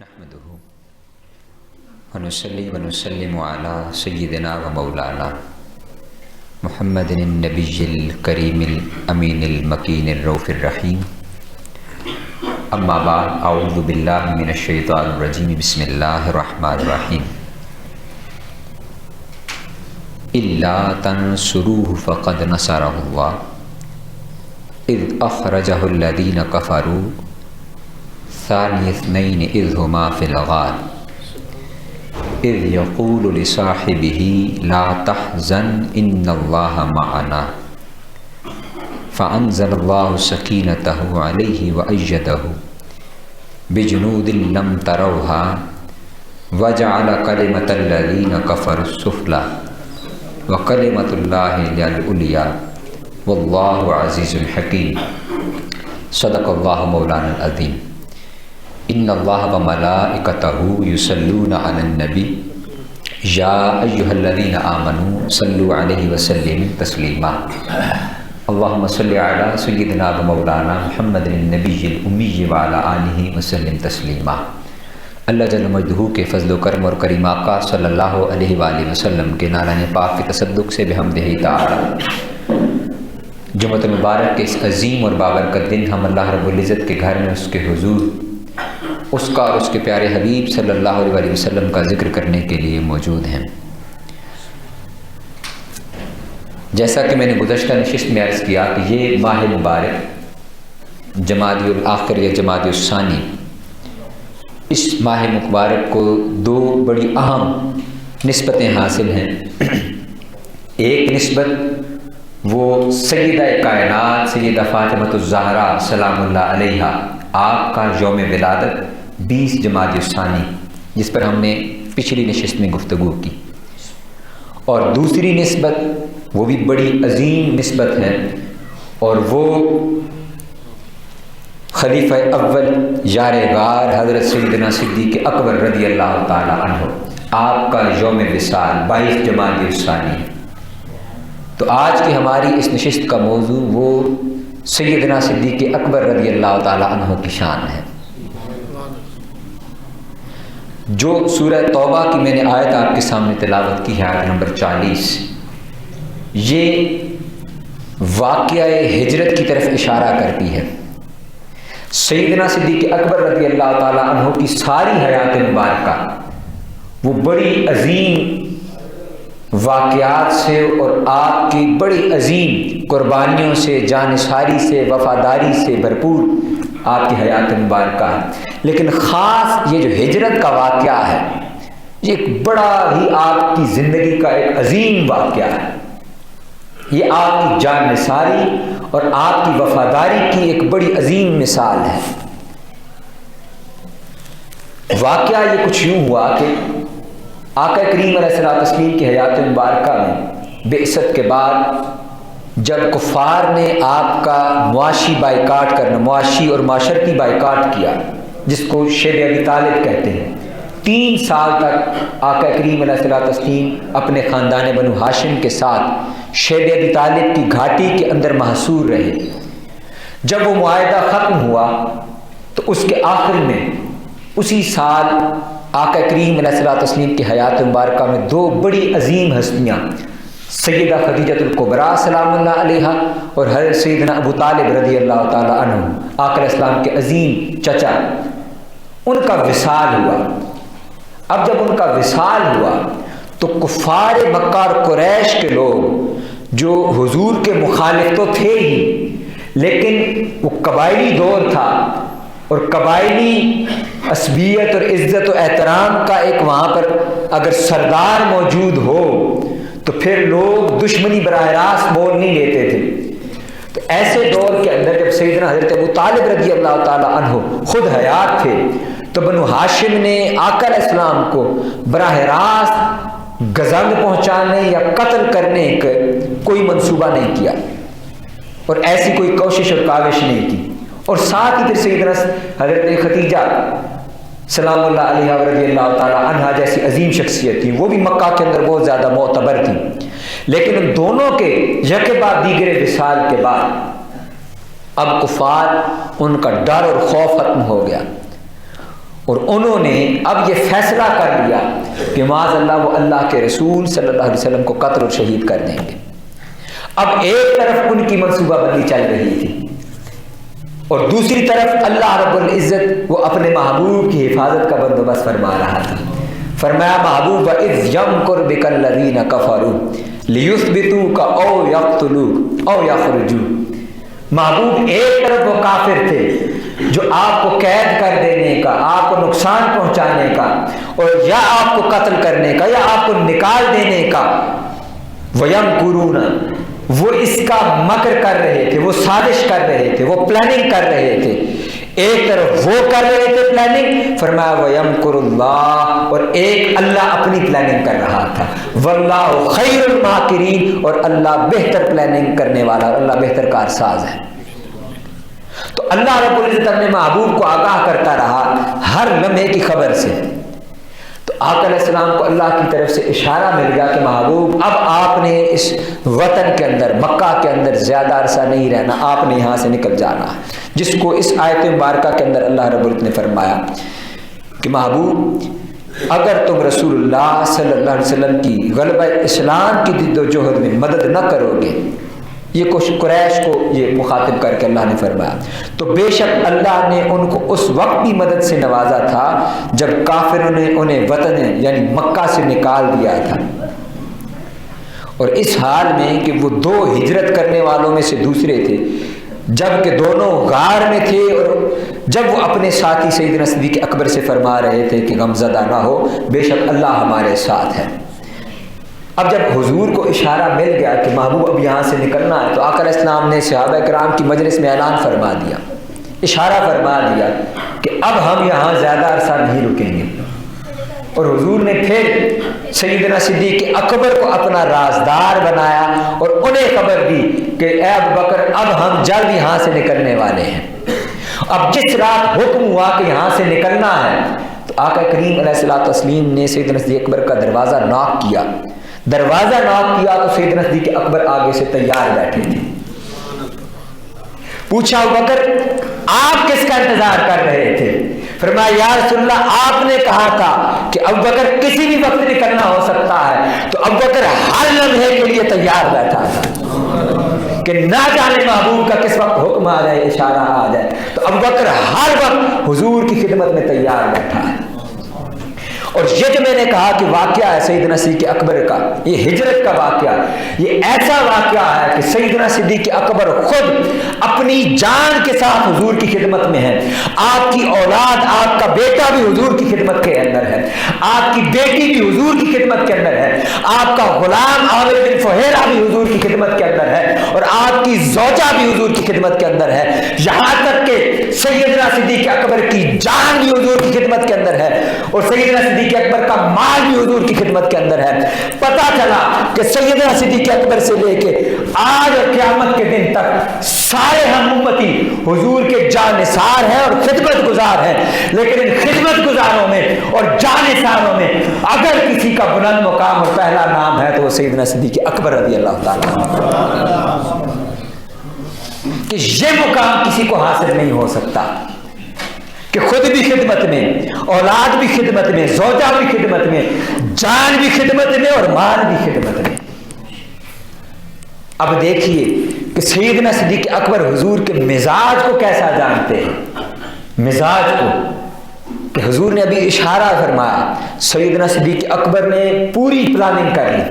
نحمده ونصلي ونسلم على سيدنا ومولانا محمد النبي الكريم الأمين المكين الرؤوف الرحيم. أما بعد، أعوذ بالله من الشيطان الرجيم. بسم الله الرحمن الرحيم. إلا تنصروه فقد نصره الله إذ أخرجه الذين كفروا ثاني اثنين إذ هما في الغار إذ يقول لصاحبه لا تحزن إن الله معنا فأنزل الله سكينته عليه وأيده بجنود لم تروها وجعل كلمة الذين كفروا السفلى وكلمة الله هي العليا والله عزيز حكيم. صدق الله مولانا العظيم. ان اللہ وملائکتہ یصلون علی النبی یا ایھا الذین آمنوا صلوا علیہ وسلموا تسلیما. اللہم صل علی سیدنا و مولانا محمد النبی الامی وعلی آلہ وسلم تسلیما. اللہ جل مجدہ کے فضل و کرم اور کریم آقا صلی اللہ علیہ وآلہ وسلم کے نالہ پاک کے تصدق سے بحمدہ تعالی جمعۃ المبارک کے اس عظیم اور بابرکت دن ہم اللہ رب العزت کے گھر میں اس کے حضور اس کا اور اس کے پیارے حبیب صلی اللہ علیہ وسلم کا ذکر کرنے کے لیے موجود ہیں. جیسا کہ میں نے گزشتہ نشست میں عرض کیا کہ یہ ماہ مبارک جمادی الاخر یا جمادی الثانی، اس ماہ مبارک کو دو بڑی اہم نسبتیں حاصل ہیں. ایک نسبت وہ سیدہ کائنات سیدہ فاطمۃ الزہرا سلام اللہ علیہا آپ کا یوم ولادت 20 جمادی الثانی، جس پر ہم نے پچھلی نشست میں گفتگو کی. اور دوسری نسبت وہ بھی بڑی عظیم نسبت ہے، اور وہ خلیفہ اول یار غار حضرت سیدنا صدیق اکبر رضی اللہ تعالی عنہ آپ کا یوم وصال 22 جمادی الثانی ہے. تو آج کی ہماری اس نشست کا موضوع وہ سیدنا صدیق اکبر رضی اللہ تعالی عنہ کی شان ہے. جو سورہ توبہ کی میں نے آیت آپ کے سامنے تلاوت کی ہے، آیت نمبر 40، یہ واقعہ ہجرت کی طرف اشارہ کرتی ہے. سیدنا صدیق اکبر رضی اللہ تعالی عنہ کی ساری حیات مبارکہ وہ بڑی عظیم واقعات سے اور آپ کی بڑی عظیم قربانیوں سے، جانثاری سے، وفاداری سے بھرپور آپ کی حیات مبارکہ ہے. لیکن خاص یہ جو ہجرت کا واقعہ ہے، یہ ایک بڑا ہی آپ کی زندگی کا ایک عظیم واقعہ ہے. یہ آپ کی جانثاری اور آپ کی وفاداری کی ایک بڑی عظیم مثال ہے. واقعہ یہ کچھ یوں ہوا کہ آقا کریم علیہ الصلوۃ والتسلیم کی حیات مبارکہ میں بعثت کے بعد جب کفار نے آپ کا معاشی بائیکاٹ کرنا، معاشی اور معاشرتی بائیکاٹ کیا، جس کو شیب ابی طالب کہتے ہیں، 3 سال تک آقا کریم علیہ الصلوۃ والتسلیم اپنے خاندان بنو ہاشم کے ساتھ شیب ابی طالب کی گھاٹی کے اندر محصور رہے. جب وہ معاہدہ ختم ہوا تو اس کے آخر میں اسی سال آقا کریم علیہ الصلوۃ والتسلیم کی حیات مبارکہ میں 2 بڑی عظیم ہستیاں، سیدہ خدیجہ الکبریٰ سلام اللہ علیہا اور حضرت سیدنا ابو طالب رضی اللہ تعالی عنہ آقا علیہ السلام کے عظیم چچا، ان کا وصال ہوا. اب جب ان کا وصال ہوا تو کفار مکہ اور قریش کے لوگ جو حضور کے مخالف تو تھے ہی، لیکن وہ قبائلی دور تھا اور قبائلی عصبیت اور عزت و احترام کا ایک وہاں پر اگر سردار موجود ہو تو پھر لوگ دشمنی براہ راست بول نہیں لیتے تھے. تو ایسے دور کے اندر جب سیدنا حضرت ابو طالب رضی اللہ تعالی عنہ خود حیات تھے تو بنو ہاشم نے آقا علیہ السلام کو براہ راست غزنگ پہنچانے یا قتل کرنے کا کوئی منصوبہ نہیں کیا اور ایسی کوئی کوشش اور کاوش نہیں کی. اور ساتھ ہی پھر سیدنا حضرت خدیجہ سلام اللہ علیہ رضی اللہ تعالی عنہا جیسی عظیم شخصیت تھی، وہ بھی مکہ کے اندر بہت زیادہ معتبر تھی. لیکن ان دونوں کے یکے بعد دیگرے وصال کے بعد اب کفار ان کا ڈر اور خوف ختم ہو گیا. اور انہوں نے اب یہ فیصلہ کر لیا کہ معاذ اللہ وہ اللہ کے رسول صلی اللہ علیہ وسلم کو قتل اور شہید کر دیں گے۔ اب ایک طرف ان کی منصوبہ بندی چل رہی تھی اور دوسری طرف اللہ رب العزت وہ اپنے محبوب کی حفاظت کا بندوبست فرما رہا تھا۔ فرمایا محبوب وَإِذْ يَمْكُرْ بِكَ الَّذِينَ كَفَرُوا لِيُثْبِتُوكَ أَوْ يَقْتُلُوكَ أَوْ يَخْرُجُوكَ۔ محبوب ایک طرف وہ کافر تھے جو آپ کو قید کر دینے کا، آپ کو نقصان پہنچانے کا، اور یا آپ کو قتل کرنے کا یا آپ کو نکال دینے کا، وَيَمْكُرُونَ وہ اس کا مکر کر رہے تھے، وہ سازش کر رہے تھے، وہ پلاننگ کر رہے تھے۔ ایک طرف وہ کر رہے تھے پلاننگ، فرمایا وَيَمْكُرُ اللَّهُ، اور ایک اللہ اپنی پلاننگ کر رہا تھا۔ وَاللَّهُ خَيْرُ الْمَاكِرِينَ، اور اللہ بہتر پلاننگ کرنے والا، اور اللہ بہتر کارساز ہے۔ تو اللہ رب العزت اپنے محبوب کو آگاہ کرتا رہا ہر لمحے کی خبر سے۔ تو آقا علیہ السلام کو اللہ کی طرف سے اشارہ مل گیا کہ محبوب اب آپ نے اس وطن کے اندر، مکہ کے اندر زیادہ عرصہ نہیں رہنا، آپ نے یہاں سے نکل جانا، جس کو اس آیت مبارکہ کے اندر اللہ رب العزت نے فرمایا کہ محبوب اگر تم رسول اللہ صلی اللہ علیہ وسلم کی غلبہ اسلام کی جد و جہد میں مدد نہ کرو گے، یہ قریش کو یہ مخاطب کر کے اللہ نے فرمایا، تو بے شک اللہ نے ان کو اس وقت بھی مدد سے نوازا تھا جب کافروں نے انہیں وطن یعنی مکہ سے نکال دیا تھا، اور اس حال میں کہ وہ دو ہجرت کرنے والوں میں سے دوسرے تھے، جب کہ دونوں غار میں تھے، اور جب وہ اپنے ساتھی سیدنا صدیق اکبر سے فرما رہے تھے کہ غمزدہ نہ ہو، بے شک اللہ ہمارے ساتھ ہے۔ اب جب حضور کو اشارہ مل گیا کہ محبوب اب یہاں سے نکلنا ہے، تو آقا علیہ السلام نے صحابہ کرام کی مجلس میں اعلان فرما دیا، اشارہ فرما دیا کہ اب ہم یہاں زیادہ عرصہ نہیں رکیں گے، اور حضور نے پھر سیدنا صدیق اکبر کو اپنا رازدار بنایا اور انہیں خبر دی کہ اے ابوبکر اب ہم جلد یہاں سے نکلنے والے ہیں۔ اب جس رات حکم ہوا کہ یہاں سے نکلنا ہے، تو آقا کریم علیہ الصلوۃ والتسلیم نے سیدنا صدیق اکبر کا دروازہ ناک کیا، دروازہ ناک کیا تو سیدنا صدیق اکبر آگے سے تیار بیٹھے تھے۔ پوچھا ابوبکر آپ کس کا انتظار کر رہے تھے؟ فرمایا یا رسول اللہ آپ نے کہا تھا کہ ابوبکر کسی بھی وقت نکلنا ہو سکتا ہے، تو ابوبکر ہر لمحے کے لیے تیار بیٹھا تھا کہ نہ جانے محبوب کا کس وقت حکم آ جائے، اشارہ آ جائے، تو ابوبکر ہر وقت حضور کی خدمت میں تیار بیٹھا ہے۔ اور یہ جو میں نے کہا کہ واقعہ ہے سیدنا صدیق اکبر کا، یہ ہجرت کا واقعہ، یہ ایسا واقعہ ہے کہ سیدنا صدیق اکبر خود اپنی جان کے ساتھ حضور کی خدمت میں ہے، آپ کی اولاد، آپ کا بیٹا بھی حضور کی خدمت کے اندر ہے، آپ کی بیٹی بھی حضور کی خدمت کے اندر ہے، آپ کا غلام عامر بن فہیرہ بھی حضور کی خدمت کے اندر ہے، اور آپ کی زوجہ بھی حضور کی خدمت کے اندر ہے، یہاں تک کہ سیدنا صدیق اکبر کی جان بھی حضور کی خدمت کے اندر ہے، اور سیدنا صدیق اکبر کا مال بھی حضور کی خدمت کے اندر ہے۔ پتا چلا کہ سیدنا صدیق اکبر سے لے کے آج اور قیامت کے دن تک سارے ہم امتی حضور کے جانثار ہیں اور خدمت گزار ہیں، لیکن ان خدمت گزاروں میں اور جانثاروں میں اگر کسی کا بلند مقام اور پہلا نام ہے تو وہ سیدنا صدیق اکبر رضی اللہ تعالیٰ، کہ یہ مقام کسی کو حاصل نہیں ہو سکتا کہ خود بھی خدمت میں، اولاد بھی خدمت میں، زوجہ بھی خدمت میں، جان بھی خدمت میں اور مال بھی خدمت میں۔ اب دیکھیے کہ سیدنا صدیق اکبر حضور کے مزاج کو کیسا جانتے ہیں، مزاج کو، کہ حضور نے ابھی اشارہ فرمایا، سیدنا صدیق اکبر نے پوری پلاننگ کر لی،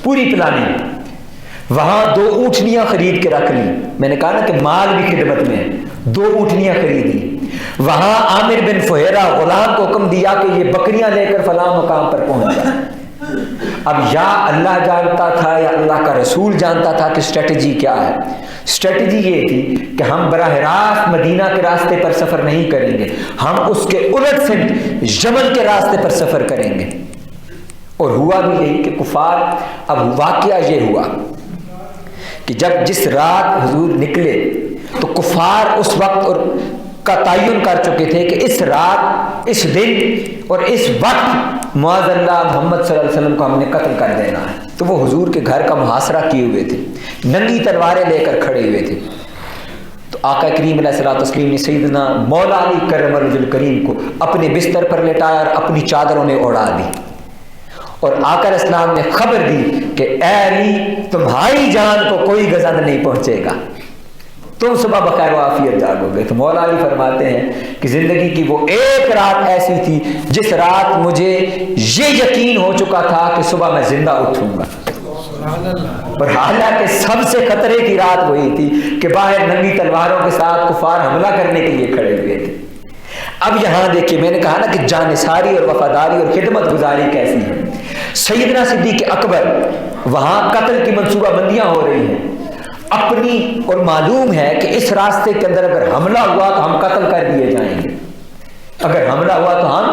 پوری پلاننگ، وہاں 2 اونٹنیاں خرید کے رکھ لی، میں نے کہا نا کہ مال بھی خدمت میں، 2 اونٹنیاں خریدی، وہاں عامر بن فہیرہ غلام کو حکم دیا کہ یہ بکریاں لے کر فلاں مقام پر پہنچ جائے۔ اب یا اللہ جانتا تھا یا اللہ کا رسول جانتا تھا کہ اسٹریٹجی کیا ہے۔ اسٹریٹجی یہ تھی کہ ہم براہ راست مدینہ کے راستے پر سفر نہیں کریں گے، ہم اس کے الٹ سے یمن کے راستے پر سفر کریں گے، اور ہوا بھی یہی کہ کفار، اب واقعہ یہ ہوا کہ جب جس رات حضور نکلے تو کفار اس وقت اور کا تعین کر چکے تھے کہ اس رات، اس دن اور اس وقت معاذ اللہ محمد صلی اللہ علیہ وسلم کو ہم نے قتل کر دینا ہے، تو وہ حضور کے گھر کا محاصرہ کیے ہوئے تھے، ننگی تلواریں لے کر کھڑے ہوئے تھے۔ تو آقا کریم علیہ الصلوۃ والتسلیم نے سیدنا مولا علی کرم وجہ الکریم کو اپنے بستر پر لٹایا اور اپنی چادروں نے اڑا دی، اور آقا علیہ السلام نے خبر دی کہ اے علی تمہاری جان کو کوئی گزند نہیں پہنچے گا، تم صبح بخیر و عافیت جاگو گے۔ تو مولا علی فرماتے ہیں کہ زندگی کی وہ ایک رات ایسی تھی جس رات مجھے یہ یقین ہو چکا تھا کہ صبح میں زندہ اٹھوں گا، اور حالانکہ سب سے خطرے کی رات وہی تھی کہ باہر ننگی تلواروں کے ساتھ کفار حملہ کرنے کے لیے کھڑے ہوئے تھے۔ اب یہاں دیکھیے، میں نے کہا نا کہ جانثاری اور وفاداری اور خدمت گزاری کیسی ہے۔ سیدنا صدیق اکبر، وہاں قتل کی منصوبہ بندیاں ہو رہی ہیں اپنی، اور معلوم ہے کہ اس راستے کے اندر اگر حملہ ہوا تو ہم قتل کر دیے جائیں گے، اگر حملہ ہوا تو ہم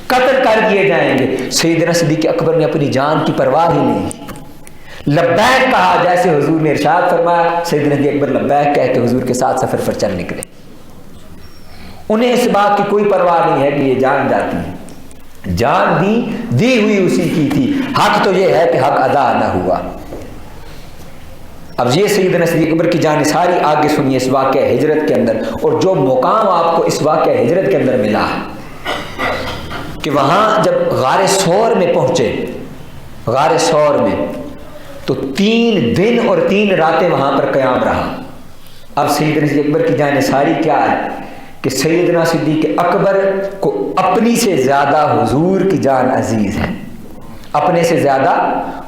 قتل کر دیے جائیں گے۔ سیدنا صدیق اکبر نے اپنی جان کی پرواہ ہی نہیں، لبیک کہا جیسے حضور نے ارشاد فرمایا، سیدنا صدیق اکبر لبیک کہہ کے حضور کے ساتھ سفر پر چل نکلے۔ انہیں اس بات کی کوئی پرواہ نہیں ہے کہ یہ جان جاتی ہے، جان دی ہوئی اسی کی تھی، حق تو یہ ہے کہ حق ادا نہ ہوا۔ اب یہ سیدنا صدیق اکبر کی جانثاری آگے سنیے اس واقعہ ہجرت کے اندر، اور جو مقام آپ کو اس واقعہ ہجرت کے اندر ملا ہے کہ وہاں جب غار ثور میں پہنچے، غار ثور میں تو 3 دن اور 3 راتیں وہاں پر قیام رہا۔ اب سیدنا صدیق اکبر کی جانثاری کیا ہے کہ سیدنا صدیق اکبر کو اپنی سے زیادہ حضور کی جان عزیز ہے، اپنے سے زیادہ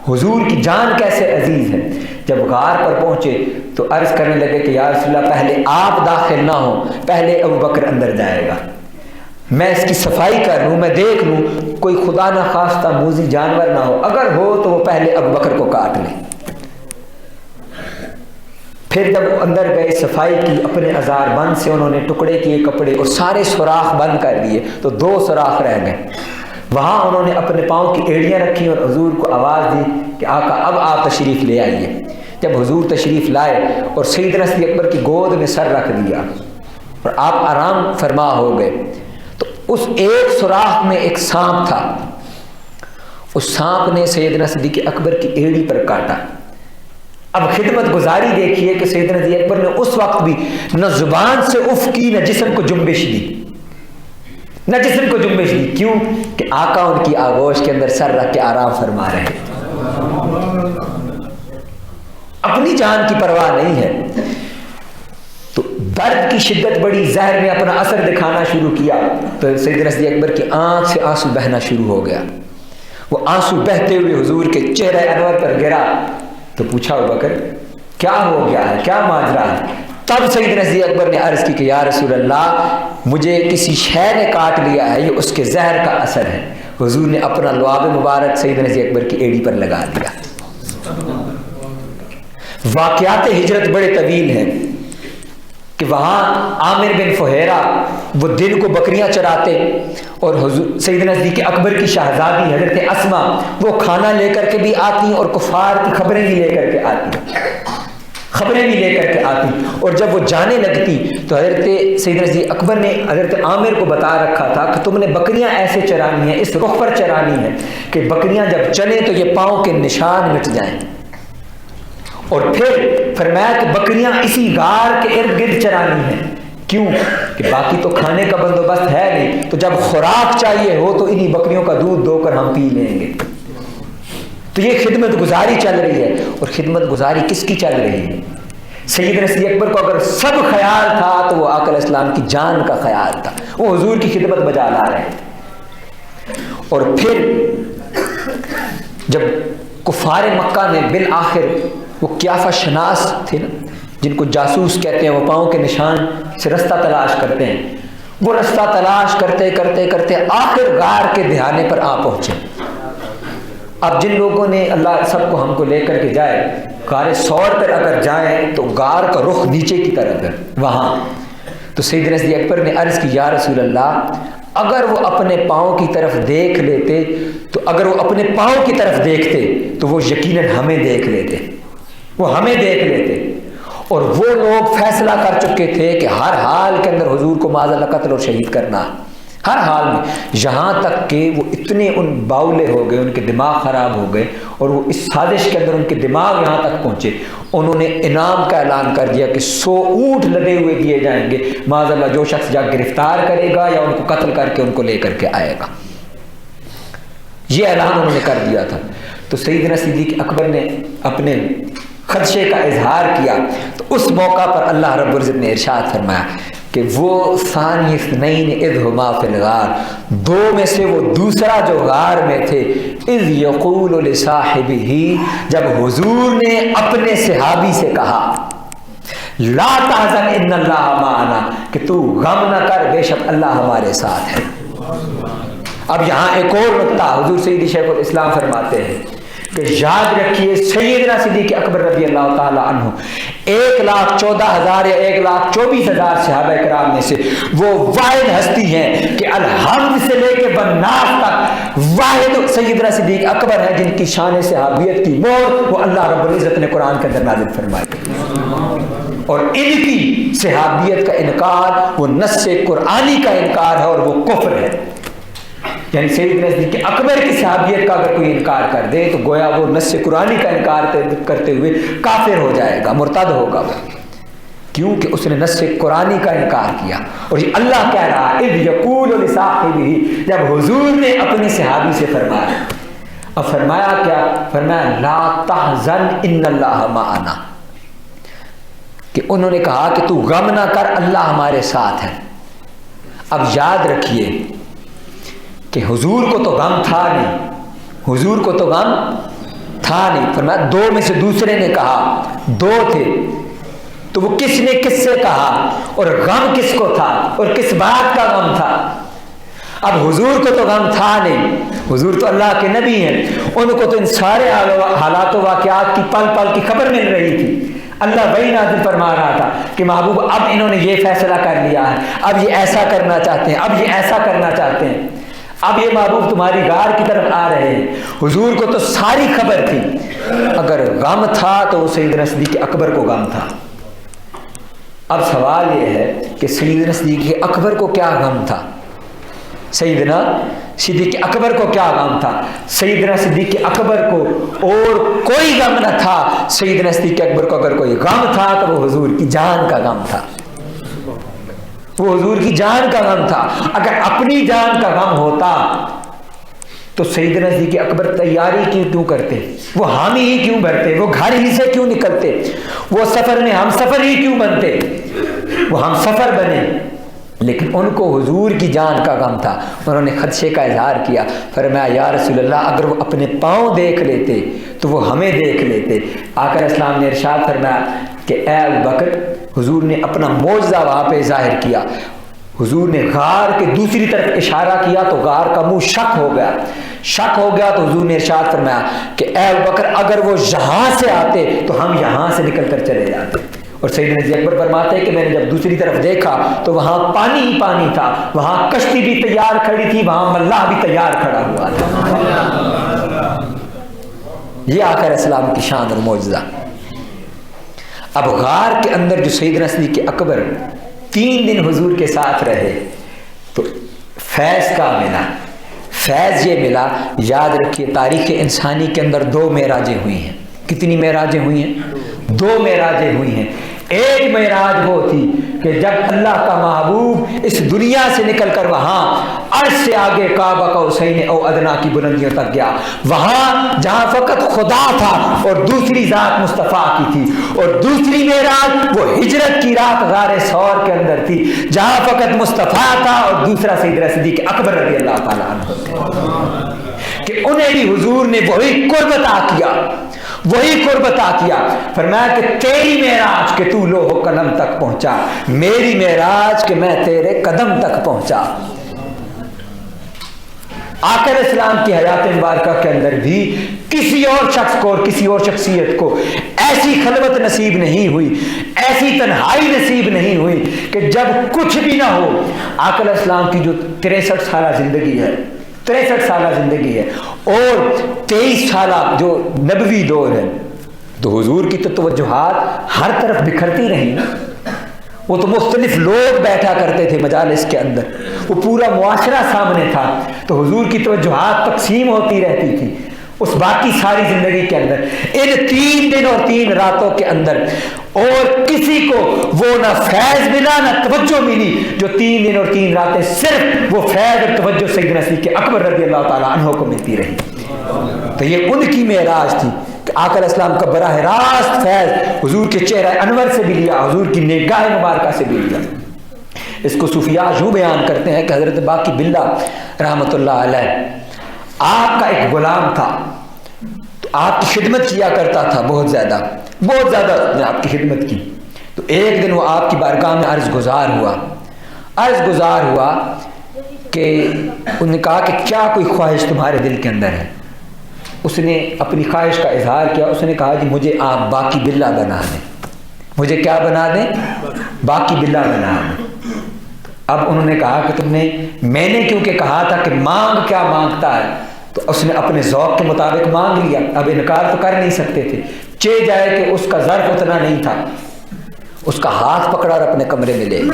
حضور کی جان کیسے عزیز ہے۔ جب غار پر پہنچے تو عرض کرنے لگے کہ یا رسول اللہ پہلے آپ داخل نہ ہوں، پہلے ابوبکر اندر جائے گا، میں اس کی صفائی کر لوں، میں دیکھ لوں کوئی خدا نہ خواستہ موذی جانور نہ ہو، اگر ہو تو وہ پہلے ابوبکر کو کاٹ لے۔ پھر جب اندر گئے صفائی کی، اپنے ازار بند سے انہوں نے ٹکڑے کیے کپڑے اور سارے سوراخ بند کر دیے تو 2 سوراخ رہ گئے۔ وہاں انہوں نے اپنے پاؤں کی ایڑیاں رکھی اور حضور کو آواز دی کہ آقا اب آپ تشریف لے آئیے۔ جب حضور تشریف لائے اور سیدنا صدیق اکبر کی گود میں سر رکھ دیا اور آپ آرام فرما ہو گئے، تو اس ایک سوراخ میں ایک سانپ تھا، اس سانپ نے سیدنا صدیق اکبر کی ایڑی پر کاٹا۔ اب خدمت گزاری دیکھیے کہ سیدنا صدیق اکبر نے اس وقت بھی نہ زبان سے اف کی، نہ جسم کو جنبش دی، نہ جسم کو جنبش دی۔ کیوں؟ کہ آقا ان کی آغوش کے اندر سر رکھ کے آرام فرما رہے ہیں، اپنی جان کی پرواہ نہیں ہے۔ تو درد کی شدت بڑی، زہر نے اپنا اثر دکھانا شروع کیا تو سیدنا صدیق اکبر کی آنکھ سے آنسو بہنا شروع ہو گیا۔ وہ آنسو بہتے ہوئے حضور کے چہرے انور پر گرا تو پوچھا ابوبکر کیا ہو گیا ہے، کیا ماجرا ہے؟ تب سیدنا صدیق اکبر نے عرض کی کہ یا رسول اللہ مجھے کسی شے نے کاٹ لیا ہے، یہ اس کے زہر کا اثر ہے۔ حضور نے اپنا لعاب مبارک سیدنا صدیق اکبر کی ایڑی پر لگا دیا۔ واقعات ہجرت بڑے طویل ہیں کہ وہاں عامر بن فہیرہ وہ دن کو بکریاں چراتے اور حضور سیدنا صدیق اکبر کی شہزادی حضرت اسما وہ کھانا لے کر کے بھی آتی اور کفار کی خبریں بھی لے کر کے آتی، اور جب وہ جانے لگتی تو حضرت سیدنا صدیق اکبر نے حضرت عامر کو بتا رکھا تھا کہ تم نے بکریاں ایسے چرانی ہیں، اس رخ پر چرانی ہے کہ بکریاں جب چلیں تو یہ پاؤں کے نشان مٹ جائیں، اور پھر فرمایا کہ بکریاں اسی غار کے ارد گرد چرانی ہیں۔ کیوں؟ کہ باقی تو کھانے کا بندوبست ہے نہیں، تو جب خوراک چاہیے ہو تو انہی بکریوں کا دودھ دو کر ہم پی لیں گے۔ تو یہ خدمت گزاری چل رہی ہے، اور خدمت گزاری کس کی چل رہی ہے؟ سیدنا صدیق اکبر کو اگر سب خیال تھا تو وہ آقا علیہ السلام کی جان کا خیال تھا، وہ حضور کی خدمت بجا لا رہے ہیں۔ اور پھر جب کفار مکہ نے بالآخر وہ قیافہ شناس تھے نا جن کو جاسوس کہتے ہیں، وہ پاؤں کے نشان سے رستہ تلاش کرتے ہیں، وہ رستہ تلاش کرتے کرتے کرتے آخر غار کے دہانے پر آ پہنچے۔ اب جن لوگوں نے اللہ سب کو ہم کو لے کر کے جائے، غار ثور پر اگر جائیں تو غار کا رخ نیچے کی طرف ہے وہاں، تو سیدنا صدیق اکبر نے عرض کی یا رسول اللہ اگر وہ اپنے پاؤں کی طرف دیکھ لیتے تو اگر وہ اپنے پاؤں کی طرف دیکھتے تو وہ یقیناً ہمیں دیکھ لیتے، وہ ہمیں دیکھ لیتے۔ اور وہ لوگ فیصلہ کر چکے تھے کہ ہر حال کے اندر حضور کو معاذ اللہ قتل اور شہید کرنا، ہر حال میں، یہاں تک کہ وہ اتنے ان باولے ہو گئے، ان کے دماغ خراب ہو گئے، اور وہ اس سازش کے اندر ان کے دماغ یہاں تک پہنچے، انہوں نے انعام کا اعلان کر دیا کہ 100 اونٹ لدے ہوئے دیے جائیں گے، معاذ اللہ جو شخص جا گرفتار کرے گا یا ان کو قتل کر کے ان کو لے کر کے آئے گا۔ یہ اعلان انہوں نے کر دیا تھا۔ تو سیدنا صدیق اکبر نے اپنے خدشے کا اظہار کیا، تو اس موقع پر اللہ رب العزت نے ارشاد فرمایا کہ وہ ثانی اثنین اذ ہما فی الغار، دو میں سے وہ دوسرا جو غار میں تھے، اذ یقول لصاحبہ، جب حضور نے اپنے صحابی سے کہا لا تحزن ان اللہ معنا، کہ تو غم نہ کر، بے شک اللہ ہمارے ساتھ ہے۔ اب یہاں ایک اور نقطہ حضور سیدی شیخ الاسلام فرماتے ہیں کہ یاد رکھیے سیدنا صدیق اکبر رضی اللہ تعالی عنہ 1,14,000 یا 1,24,000 صحابہ کرام میں سے وہ واحد ہستی ہیں کہ الحمد سے لے کے والناس تک واحد سیدنا صدیق اکبر ہے جن کی شان صحابیت کی مہر وہ اللہ رب العزت نے قرآن کے اندر نازل فرمائی، اور ان کی صحابیت کا انکار وہ نص قرآنی کا انکار ہے اور وہ کفر ہے۔ یعنی سیدنا صدیق اکبر کی صحابیت کا اگر کوئی انکار کر دے تو گویا وہ نص قرآنی کا انکار کرتے ہوئے کافر ہو جائے گا، مرتد ہوگا وہ، کیونکہ اس نے نص قرآنی کا انکار کیا۔ اور یہ اللہ کہہ رہا ہے اذ یقول لصاحبہ، جب حضور نے اپنے صحابی سے فرمایا، اب فرمایا کیا؟ فرمایا لا تحزن ان اللہ معنا، کہ انہوں نے کہا کہ تو غم نہ کر، اللہ ہمارے ساتھ ہے۔ اب یاد رکھیے کہ حضور کو تو غم تھا نہیں، حضور کو تو غم تھا نہیں، فرمایا دو میں سے دوسرے نے کہا، دو تھے تو وہ کس نے کس سے کہا اور غم کس کو تھا اور کس بات کا غم تھا؟ اب حضور کو تو غم تھا نہیں، حضور تو اللہ کے نبی ہیں، ان کو تو ان سارے حالات و واقعات کی پل پل کی خبر مل رہی تھی۔ اللہ وہی نازل فرما رہا تھا کہ محبوب اب انہوں نے یہ فیصلہ کر لیا ہے، اب یہ ایسا کرنا چاہتے ہیں، اب یہ ایسا کرنا چاہتے ہیں، اب یہ محبوب تمہاری غار کی طرف آ رہے ہیں۔ حضور کو تو ساری خبر تھی، اگر غم تھا تو وہ سیدنا صدیق اکبر کو غم تھا۔ اب سوال یہ ہے کہ سیدنا صدیق اکبر کو کیا غم تھا؟ سیدنا صدیق اکبر کو کیا غم تھا؟ سیدنا صدیق اکبر کو اور کوئی غم نہ تھا، سیدنا صدیق اکبر کو اگر کوئی غم تھا تو وہ حضور کی جان کا غم تھا، وہ حضور کی جان کا غم تھا۔ اگر اپنی جان کا غم ہوتا تو سیدنا صدیق اکبر تیاری کیوں کرتے، وہ حامی ہی کیوں بھرتے، وہ گھر ہی سے کیوں نکلتے، وہ سفر میں ہم سفر ہی کیوں بنتے، وہ ہم سفر بنے۔ لیکن ان کو حضور کی جان کا غم تھا، انہوں نے خدشے کا اظہار کیا، فرمایا یا رسول اللہ اگر وہ اپنے پاؤں دیکھ لیتے تو وہ ہمیں دیکھ لیتے۔ آقا اسلام نے ارشاد فرمایا کہ اے ابوبکر، حضور نے اپنا معجزہ وہاں پہ ظاہر کیا، حضور نے غار کے دوسری طرف اشارہ کیا تو غار کا منہ شک ہو گیا، شک ہو گیا تو حضور نے ارشاد فرمایا کہ اے ابوبکر اگر وہ یہاں سے آتے تو ہم یہاں سے نکل کر چلے جاتے۔ اور سیدنا صدیق اکبر فرماتے ہیں کہ میں نے جب دوسری طرف دیکھا تو وہاں پانی ہی پانی تھا، وہاں کشتی بھی تیار کھڑی تھی، وہاں ملاح بھی تیار کھڑا ہوا تھا۔ یہ آقا اسلام کی شان اور معجزہ۔ اب غار کے اندر جو سیدنا صدیق اکبر 3 دن حضور کے ساتھ رہے تو فیض کا ملا، فیض یہ ملا، یاد رکھیے تاریخ انسانی کے اندر 2 معراجیں ہوئی ہیں۔ کتنی معراجیں ہوئی ہیں؟ 2 معراجیں ہوئی ہیں۔ ایک معراج وہ تھی کہ جب اللہ کا محبوب اس دنیا سے نکل کر وہاں عرش سے آگے کعبہ قوسین او ادنا کی بلندیوں تک گیا، وہاں جہاں فقط خدا تھا اور دوسری ذات مصطفیٰ کی تھی، اور دوسری معراج وہ ہجرت کی رات غار ثور کے اندر تھی جہاں فقط مصطفیٰ تھا اور دوسرا سیدنا صدیق اکبر رضی اللہ تعالیٰ عنہ، کہ انہیں بھی حضور نے وہی قرب عطا کیا، وہی قرب عطا کیا۔ فرمایا کہ تیری معراج کہ تو لوح قلم تک پہنچا، میری معراج کہ میں تیرے قدم تک پہنچا۔ آقا اسلام کی حیات مبارکہ کے اندر بھی کسی اور شخص کو اور کسی اور شخصیت کو ایسی خلوت نصیب نہیں ہوئی، ایسی تنہائی نصیب نہیں ہوئی کہ جب کچھ بھی نہ ہو۔ آقا اسلام کی جو 63 سالہ زندگی ہے، 63 سالہ زندگی ہے اور 23 سالہ جو نبوی دور ہے، تو حضور کی تو توجہات ہر طرف بکھرتی رہی نا۔ وہ تو مختلف لوگ بیٹھا کرتے تھے مجالس کے اندر، وہ پورا معاشرہ سامنے تھا، تو حضور کی توجہات تقسیم ہوتی رہتی تھی اس باقی ساری زندگی کے اندر، ان 3 دن اور 3 راتوں کے اندر، اور کسی کو وہ نہ فیض ملا نہ توجہ ملی جو 3 دن اور 3 راتیں صرف وہ فیض اور توجہ سیدنا صدیق اکبر رضی اللہ تعالیٰ عنہ کو ملتی رہی۔ تو یہ ان کی معراج تھی کہ آقا علیہ السلام کا براہ راست فیض حضور کے چہرہ انور سے بھی لیا، حضور کی نگاہ مبارکہ سے بھی لیا۔ اس کو صوفیاء یوں بیان کرتے ہیں کہ حضرت باقی باللہ رحمۃ اللہ علیہ آپ کا ایک غلام تھا، تو آپ کی خدمت کیا کرتا تھا، بہت زیادہ اس نے آپ کی خدمت کی۔ تو ایک دن وہ آپ کی بارگاہ میں عرض گزار ہوا کہ انہوں نے کہا کہ کیا کوئی خواہش تمہارے دل کے اندر ہے؟ اس نے اپنی خواہش کا اظہار کیا، اس نے کہا جی مجھے آپ باقی باللہ بنا دیں، مجھے کیا بنا دیں؟ باقی باللہ بنا دیں۔ اب انہوں نے کہا کہ میں نے کیونکہ کہا تھا کہ مانگ کیا مانگتا ہے، تو اس نے اپنے ذوق کے مطابق مانگ لیا، اب انکار تو کر نہیں سکتے تھے، چہ جائے کہ اس کا ظرف اتنا نہیں تھا، اس کا ہاتھ پکڑا اور اپنے کمرے میں لے گیا،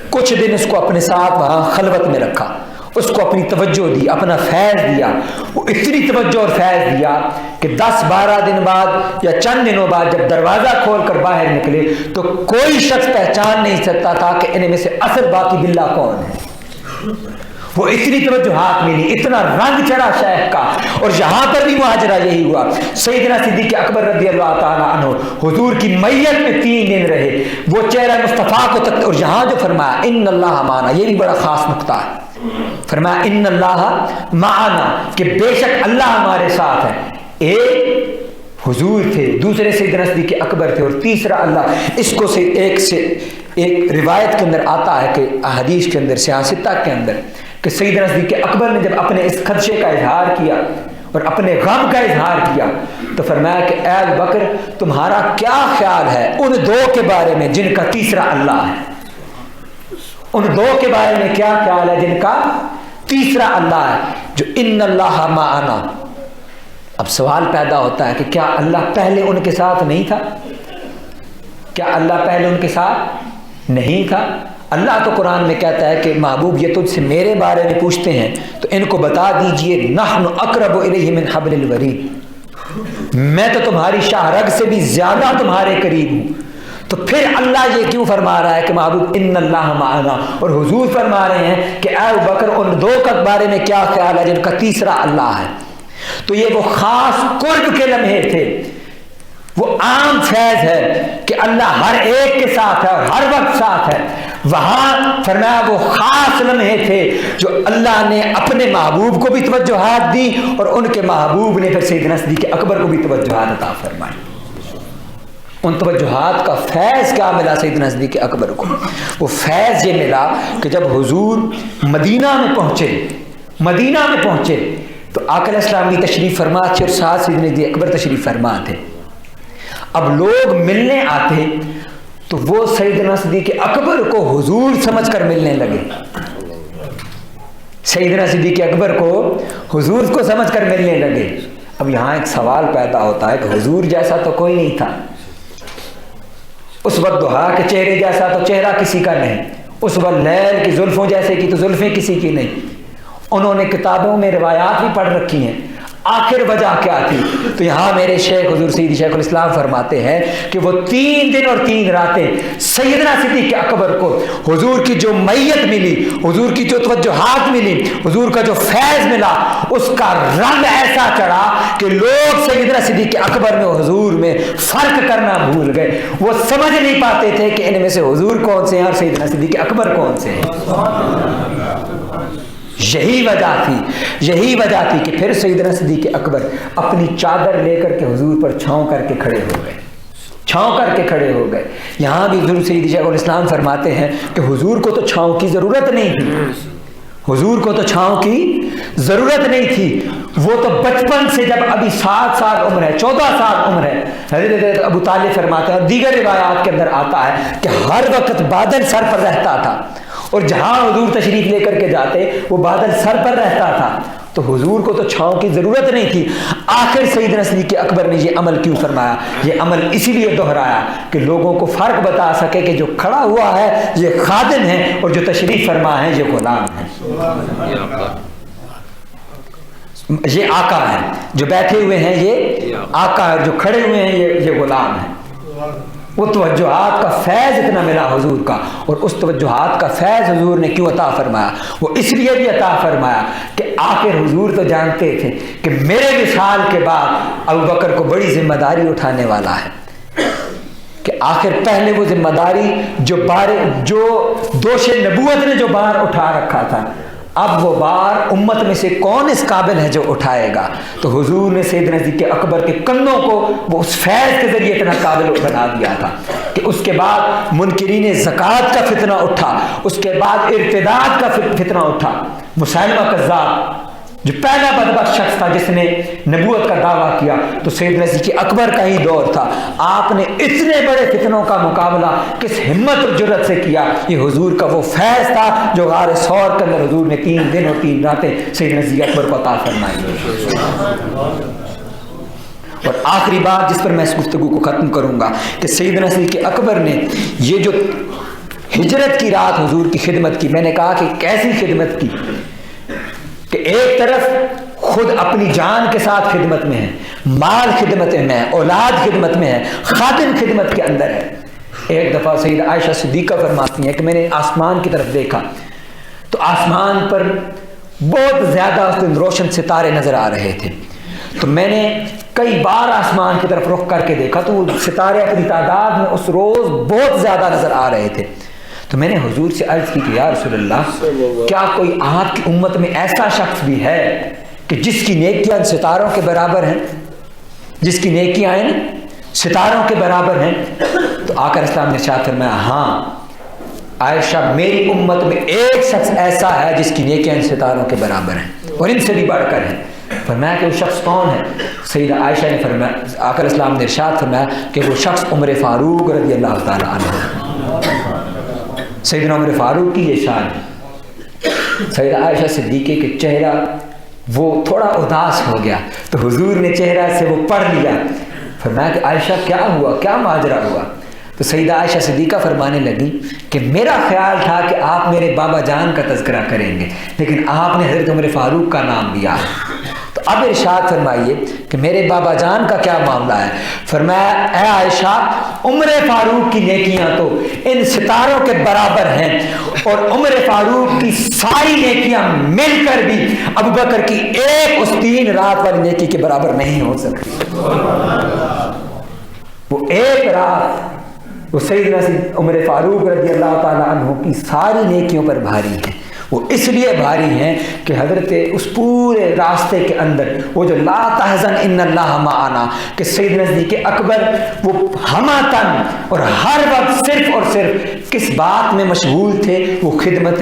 کچھ دن اس کو اپنے ساتھ وہاں خلوت میں رکھا، اس کو اپنی توجہ دی، اپنا فیض دیا، وہ اتنی توجہ اور فیض دیا کہ 10-12 دن بعد یا چند دنوں بعد جب دروازہ کھول کر باہر نکلے تو کوئی شخص پہچان نہیں سکتا تھا کہ ان میں سے اصل باقی باللہ کون ہے۔ وہ اتنی توجہات ملی، اتنا رنگ چڑھا شیخ کا، اور یہاں پر بھی مہاجرہ یہی ہوا۔ سیدنا صدیق اکبر رضی اللہ تعالیٰ عنہ حضور کی میت میں 3 دن رہے، وہ چہرہ مصطفیٰ کو تک، اور یہاں جو فرمایا ان اللہ معنا، یہ بھی بڑا خاص نقطہ ہے، فرمایا ان اللہ معنا کہ بے شک اللہ ہمارے ساتھ ہے۔ ایک حضور تھے، دوسرے سیدنا صدیق اکبر تھے، اور تیسرا اللہ۔ اس کو ایک روایت کے اندر آتا ہے کہ احادیث کے اندر سیاستہ کے اندر کہ سیدنا صدیق اکبر نے جب اپنے اس خدشے کا اظہار کیا اور اپنے غم کا اظہار کیا تو فرمایا کہ اے ابوبکر تمہارا کیا خیال ہے ان 2 کے بارے میں جن کا تیسرا اللہ ہے؟ ان 2 کے بارے میں کیا خیال ہے جن کا تیسرا اللہ ہے، جو ان اللہ معنا۔ اب سوال پیدا ہوتا ہے کہ کیا اللہ پہلے ان کے ساتھ نہیں تھا؟ کیا اللہ پہلے ان کے ساتھ نہیں تھا؟ اللہ تو قرآن میں کہتا ہے کہ محبوب یہ تجھ سے میرے بارے میں پوچھتے ہیں تو ان کو بتا دیجئے نحن اقرب الیہ من حبل الورید، میں تو تمہاری شاہ رگ سے بھی زیادہ تمہارے قریب ہوں۔ تو پھر اللہ یہ کیوں فرما رہا ہے کہ محبوب ان اللہ معنا، اور حضور فرما رہے ہیں کہ اے ابوبکر ان 2 کے بارے میں کیا خیال ہے جن کا تیسرا اللہ ہے؟ تو یہ وہ خاص قرب کے لمحے تھے، وہ عام فیض ہے کہ اللہ ہر ایک کے ساتھ ہے اور ہر وقت ساتھ ہے۔ وہاں فرمایا وہ خاص لمحے تھے جو اللہ نے اپنے محبوب کو بھی توجہات دی اور ان کے محبوب نے پھر سیدنا صدیق اکبر کو بھی توجہات عطا فرمائی۔ ان توجہات کا فیض کیا ملا سیدنا صدیق اکبر کو؟ وہ فیض یہ ملا کہ جب حضور مدینہ میں پہنچے تو آقا علیہ السلام کی تشریف فرما تھے اور ساتھ سیدنا صدیق اکبر تشریف فرما تھے۔ اب لوگ ملنے آتے تو وہ سیدنا صدیق اکبر کو حضور سمجھ کر ملنے لگے، سیدنا صدیق اکبر کو حضور کو سمجھ کر ملنے لگے۔ اب یہاں ایک سوال پیدا ہوتا ہے کہ حضور جیسا تو کوئی نہیں تھا، اس وقت دہا کے چہرے جیسا تو چہرہ کسی کا نہیں، اس وقت لیل کی زلفوں جیسے کی تو زلفیں کسی کی نہیں۔ انہوں نے کتابوں میں روایات بھی پڑھ رکھی ہیں، آخر وجہ کیا تھی؟ تو یہاں میرے شیخ حضور سیدی شیخ الاسلام فرماتے ہیں کہ وہ 3 دن اور 3 راتیں سیدنا صدیق اکبر کو حضور کی جو میت ملی، حضور کی جو توجہات ملی، حضور کا جو فیض ملا، اس کا رنگ ایسا چڑھا کہ لوگ سیدنا صدیق اکبر میں حضور میں فرق کرنا بھول گئے، وہ سمجھ نہیں پاتے تھے کہ ان میں سے حضور کون سے ہیں اور سیدنا صدیق اکبر کون سے ہیں۔ یہی وجہ تھی کہ پھر سیدنا صدیق اکبر اپنی چادر لے کر کے حضور پر چھاؤں کر کے کھڑے ہو گئے۔ یہاں بھی حضور سیدی شیخ الاسلام فرماتے ہیں کہ حضور کو تو چھاؤں کی ضرورت نہیں تھی، وہ تو بچپن سے جب ابھی 7 سال عمر ہے، 14 سال عمر ہے، حضرت ابو طالب فرماتے ہیں اور دیگر روایات کے اندر آتا ہے کہ ہر وقت بادل سر پر رہتا تھا، اور جہاں حضور تشریف لے کر کے جاتے وہ بادل سر پر رہتا تھا، تو حضور کو تو چھاؤں کی ضرورت نہیں تھی. آخر سیدنا صدیق اکبر نے یہ عمل کیوں فرمایا؟ یہ عمل اسی لیے دہرایا کہ لوگوں کو فرق بتا سکے کہ جو کھڑا ہوا ہے یہ خادم ہے اور جو تشریف فرما ہے یہ غلام ہے. یہ آقا ہے، جو بیٹھے ہوئے ہیں یہ آقا ہے، جو کھڑے ہوئے ہیں یہ غلام ہے. وہ توجہات کا فیض اتنا ملا حضور کا، اور اس توجہات کا فیض حضور نے کیوں عطا فرمایا؟ وہ اس لیے بھی عطا فرمایا کہ آخر حضور تو جانتے تھے کہ میرے وصال کے بعد ابوبکر کو بڑی ذمہ داری اٹھانے والا ہے، کہ آخر پہلے وہ ذمہ داری جو دوش نبوت نے جو بار اٹھا رکھا تھا، اب وہ بار امت میں سے کون اس قابل ہے جو اٹھائے گا؟ تو حضور نے سیدنا صدیق اکبر کے کندھوں کو وہ اس فیض کے ذریعے اتنا قابل بنا دیا تھا کہ اس کے بعد منکرین زکوٰۃ کا فتنہ اٹھا، اس کے بعد ارتداد کا فتنہ اٹھا. مسیلمہ کذاب جو پہلا بدبخت شخص تھا جس نے نبوت کا دعویٰ کیا، تو سیدنا صدیق اکبر کا ہی دور تھا. آپ نے اتنے بڑے فتنوں کا مقابلہ کس ہمت اور جرأت سے کیا؟ یہ حضور کا وہ فیض تھا جو غار ثور کے اندر حضور نے 3 دن اور 3 راتیں سیدنا صدیق اکبر کو عطا فرمائی. اور آخری بات جس پر میں اس گفتگو کو ختم کروں گا کہ سیدنا صدیق اکبر نے یہ جو ہجرت کی رات حضور کی خدمت کی، میں نے کہا کہ کیسی خدمت کی کہ ایک طرف خود اپنی جان کے ساتھ خدمت میں ہے، مال خدمت میں ہے، اولاد خدمت میں ہے، خادم خدمت کے اندر ہے. ایک دفعہ سیدہ عائشہ صدیقہ فرماتی ہیں کہ میں نے آسمان کی طرف دیکھا تو آسمان پر بہت زیادہ اس دن روشن ستارے نظر آ رہے تھے. تو میں نے کئی بار آسمان کی طرف رخ کر کے دیکھا تو وہ ستارے اپنی تعداد میں اس روز بہت زیادہ نظر آ رہے تھے. تو میں نے حضور سے عرض کی کہ یا رسول اللہ، کیا کوئی آپ کی امت میں ایسا شخص بھی ہے کہ جس کی نیکیاں ستاروں کے برابر ہیں؟ جس کی نیکیاں ہیں ستاروں کے برابر ہیں؟ تو آقا اسلام نے ارشاد فرمایا، ہاں عائشہ، میری امت میں ایک شخص ایسا ہے جس کی نیکیاں ستاروں کے برابر ہیں اور ان سے بھی بڑھ کر ہیں. فرمایا کہ وہ شخص کون ہے؟ سیدہ عائشہ نے فرمایا، آقا اسلام نے ارشاد فرمایا کہ وہ شخص عمر فاروق رضی اللہ تعالی عنہ. سیدنا عمر فاروق کی یہ شان ہے. سیدہ عائشہ صدیقہ کے چہرہ وہ تھوڑا اداس ہو گیا تو حضور نے چہرہ سے وہ پڑھ لیا. فرمایا کہ عائشہ کیا ہوا، کیا ماجرا ہوا؟ تو سیدہ عائشہ صدیقہ فرمانے لگی کہ میرا خیال تھا کہ آپ میرے بابا جان کا تذکرہ کریں گے، لیکن آپ نے حضرت عمر فاروق کا نام لیا. تو اب ارشاد فرمائیے کہ میرے بابا جان کا کیا معاملہ ہے؟ فرمایا، اے عائشہ، عمر فاروق کی نیکیاں تو ان ستاروں کے برابر ہیں، اور عمر فاروق کی ساری نیکیاں مل کر بھی ابوبکر کی ایک اس 3 رات والی نیکی کے برابر نہیں ہو سکتی. وہ ایک رات وہ سیدنا عمر فاروق رضی اللہ تعالیٰ عنہ کی ساری نیکیوں پر بھاری ہے. وہ اس لیے بھاری ہیں کہ حضرت اس پورے راستے کے اندر وہ جو لا تحزن ان اللہ معنا کہ سیدنا صدیق اکبر وہ ہماتن اور ہر وقت صرف اور صرف کس بات میں مشغول تھے؟ وہ خدمت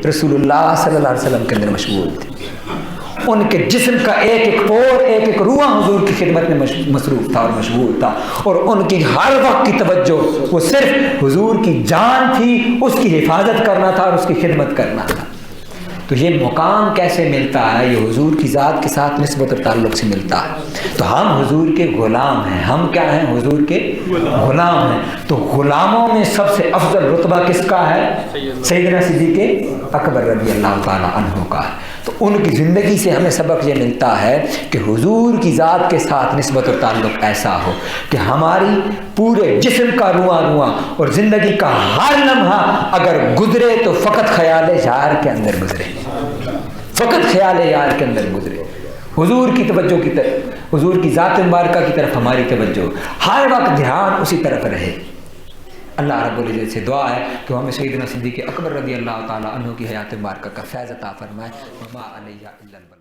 رسول اللہ صلی اللہ علیہ وسلم کے اندر مشغول تھے. ان کے جسم کا ایک ایک پور، ایک ایک روح حضور کی خدمت میں مصروف تھا اور مشغول تھا، اور ان کی ہر وقت کی توجہ وہ صرف حضور کی جان تھی، اس کی حفاظت کرنا تھا اور اس کی خدمت کرنا تھا. تو یہ مقام کیسے ملتا ہے؟ یہ حضور کی ذات کے ساتھ نسبت اور تعلق سے ملتا ہے. تو ہم حضور کے غلام ہیں. ہم کیا ہیں؟ حضور کے غلام ہیں. تو غلاموں میں سب سے افضل رتبہ کس کا ہے؟ سیدنا صدیق اکبر رضی اللہ تعالیٰ عنہ کا ہے. تو ان کی زندگی سے ہمیں سبق یہ ملتا ہے کہ حضور کی ذات کے ساتھ نسبت اور تعلق ایسا ہو کہ ہماری پورے جسم کا رواں رواں اور زندگی کا ہر لمحہ اگر گزرے تو فقط خیال یار کے اندر گزرے، فقط خیال یار کے اندر گزرے. حضور کی توجہ کی طرف، حضور کی ذات مبارکہ کی طرف ہماری توجہ، ہر وقت دھیان اسی طرف رہے. اللہ رب العزت سے دعا ہے کہ ہمیں سیدنا صدیق اکبر رضی اللہ تعالیٰ عنہ کی حیات مبارکہ کا فیض عطا فرمائے. وما علیہ الا البلاغ.